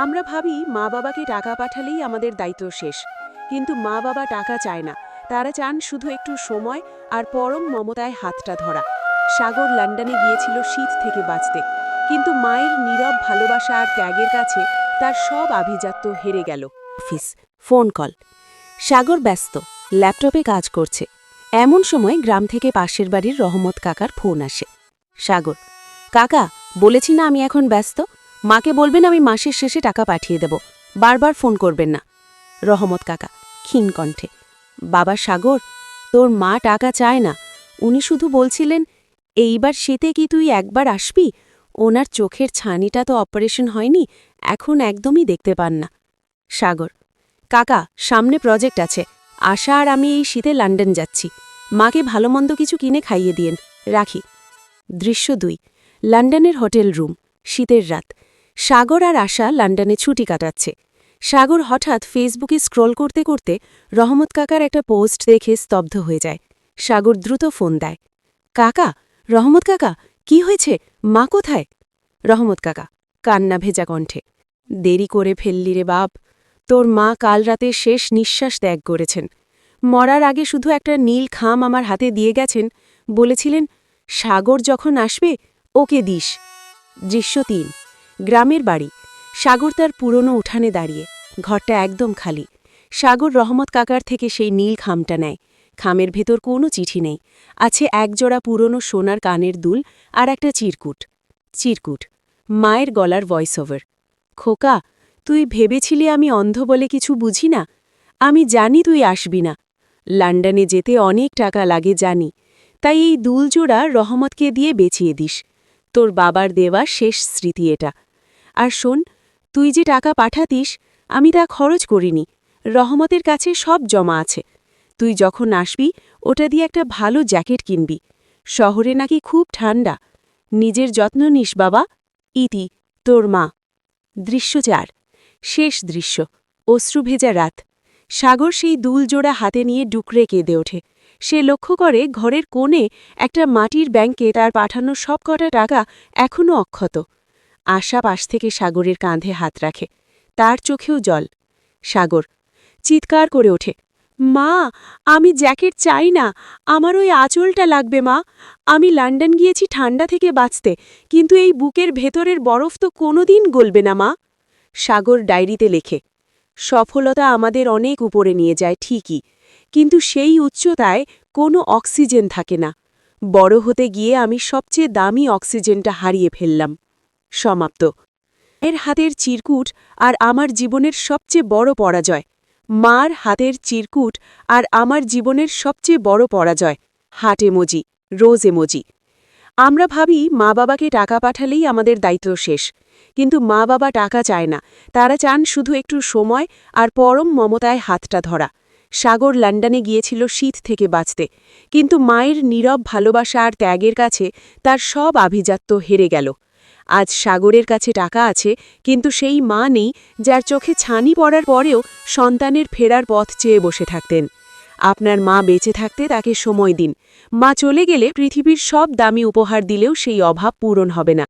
আমরা ভাবি মা বাবাকে টাকা পাঠালেই আমাদের দায়িত্ব শেষ, কিন্তু মা বাবা টাকা চায় না। তারা চান শুধু একটু সময় আর পরম মমতায় হাতটা ধরা। সাগর লন্ডনে গিয়েছিল শীত থেকে বাঁচতে, কিন্তু মায়ের নীরব ভালোবাসা আর ত্যাগের কাছে তার সব আভিজাত্য হেরে গেল। Office phone call. সাগর ব্যস্ত, ল্যাপটপে কাজ করছে। এমন সময় গ্রাম থেকে পাশের বাড়ির রহমত কাকার ফোন আসে। সাগর: কাকা, বলেছি না আমি এখন ব্যস্ত, মাকে বলবেন আমি মাসের শেষে টাকা পাঠিয়ে দেব, বারবার ফোন করবেন না। রহমত কাকা ক্ষীণ কণ্ঠে: বাবা সাগর, তোর মা টাকা চায় না, উনি শুধু বলছিলেন এইবার শীতে কি তুই একবার আসবি, ওনার চোখের ছানিটা তো অপারেশন হয়নি, এখন একদমই দেখতে পান না। সাগর: কাকা, সামনে প্রজেক্ট আছে, আশা আর আমি এই শীতে লন্ডন যাচ্ছি, মাকে ভালোমন্দ কিছু কিনে খাইয়ে দিয়েন, রাখি। দৃশ্য ২। লন্ডনের হোটেল রুম, শীতের রাত। সাগর আর আশা লন্ডনে ছুটি কাটাচ্ছে। সাগর হঠাৎ ফেসবুকে স্ক্রল করতে করতে রহমত কাকার একটা পোস্ট দেখে স্তব্ধ হয়ে যায়। সাগর দ্রুত ফোন দেয়। কাকা, রহমত কাকা, কি হয়েছে, মা কোথায়? রহমত কাকা কান্না ভেজা কণ্ঠে: দেরি করে ফেললি রে বাপ, তোর মা কাল রাতে শেষ নিঃশ্বাস ত্যাগ করেছেন। মরার আগে শুধু একটা নীল খাম আমার হাতে দিয়ে গেছেন, বলেছিলেন সাগর যখন আসবে ওকে দিস। দৃশ্য ৩। গ্রামের বাড়ি। সাগর তার পুরনো উঠানে দাঁড়িয়ে, ঘরটা একদম খালি। সাগর রহমত কাকার থেকে সেই নীল খামটা নেয়। খামের ভেতর কোনো চিঠি নেই, আছে একজোড়া পুরনো সোনার কানের দুল আর একটা চিরকুট। চিরকুট, মায়ের গলার ভয়েস ওভার: খোকা, তুই ভেবেছিলি আমি অন্ধ বলে কিছু বুঝি না? আমি জানি তুই আসবি না, লন্ডনে যেতে অনেক টাকা লাগে জানি, তাই এই দুলজোড়া রহমতকে দিয়ে বেচিয়ে দিস, তোর বাবার দেওয়া শেষ স্মৃতি এটা। আর শোন, তুই যে টাকা পাঠাতিস আমি তা খরচ করিনি, রহমতের কাছে সব জমা আছে। তুই যখন আসবি ওটা দিয়ে একটা ভালো জ্যাকেট কিনবি, শহরে নাকি খুব ঠান্ডা। নিজের যত্ন নিস বাবা, ইতি, তোর মা। দৃশ্য ৪। শেষ দৃশ্য, অশ্রুভেজা রাত। সাগর সেই দুলজোড়া হাতে নিয়ে ডুকরে কেঁদে ওঠে। সে লক্ষ্য করে ঘরের কোণে একটা মাটির ব্যাংকে তার পাঠানো সবকটা টাকা এখনও অক্ষত। আশা পাশ থেকে সাগরের কাঁধে হাত রাখে, তার চোখেও জল। সাগর চিৎকার করে ওঠে: মা, আমি জ্যাকেট চাই না, আমার ওই আঁচলটা লাগবে মা। আমি লন্ডন গিয়েছি ঠান্ডা থেকে বাঁচতে, কিন্তু এই বুকের ভেতরের বরফ তো কোনোদিন গলবে না মা। সাগর ডায়েরিতে লেখে, সফলতা আমাদের অনেক উপরে নিয়ে যায় ঠিকই, কিন্তু সেই উচ্চতায় কোনো অক্সিজেন থাকে না। বড় হতে গিয়ে আমি সবচেয়ে দামি অক্সিজেনটা হারিয়ে ফেললাম। সমাপ্ত। এর হাতের চিরকুট আর আমার জীবনের সবচেয়ে বড় পরাজয়। মার হাতের চিরকুট আর আমার জীবনের সবচেয়ে বড় পরাজয়। হার্ট এমোজি, রোজ এমোজি। আমরা ভাবি মা বাবাকে টাকা পাঠালেই আমাদের দায়িত্ব শেষ, কিন্তু মা বাবা টাকা চায় না, তারা চান শুধু একটু সময় আর পরম মমতায় হাতটা ধরা। সাগর লন্ডনে গিয়েছিল শীত থেকে বাঁচতে, কিন্তু মায়ের নীরব ভালোবাসা আর ত্যাগের কাছে তার সব আভিজাত্য হেরে গেল। আজ সাগরের কাছে টাকা আছে, কিন্তু সেই মা নেই যার চোখে ছানি পড়ার পরেও সন্তানের ফেরার পথ চেয়ে বসে থাকতেন। আপনার মা বেঁচে থাকতে তাকে সময় দিন, মা চলে গেলে পৃথিবীর সব দামি উপহার দিলেও সেই অভাব পূরণ হবে না।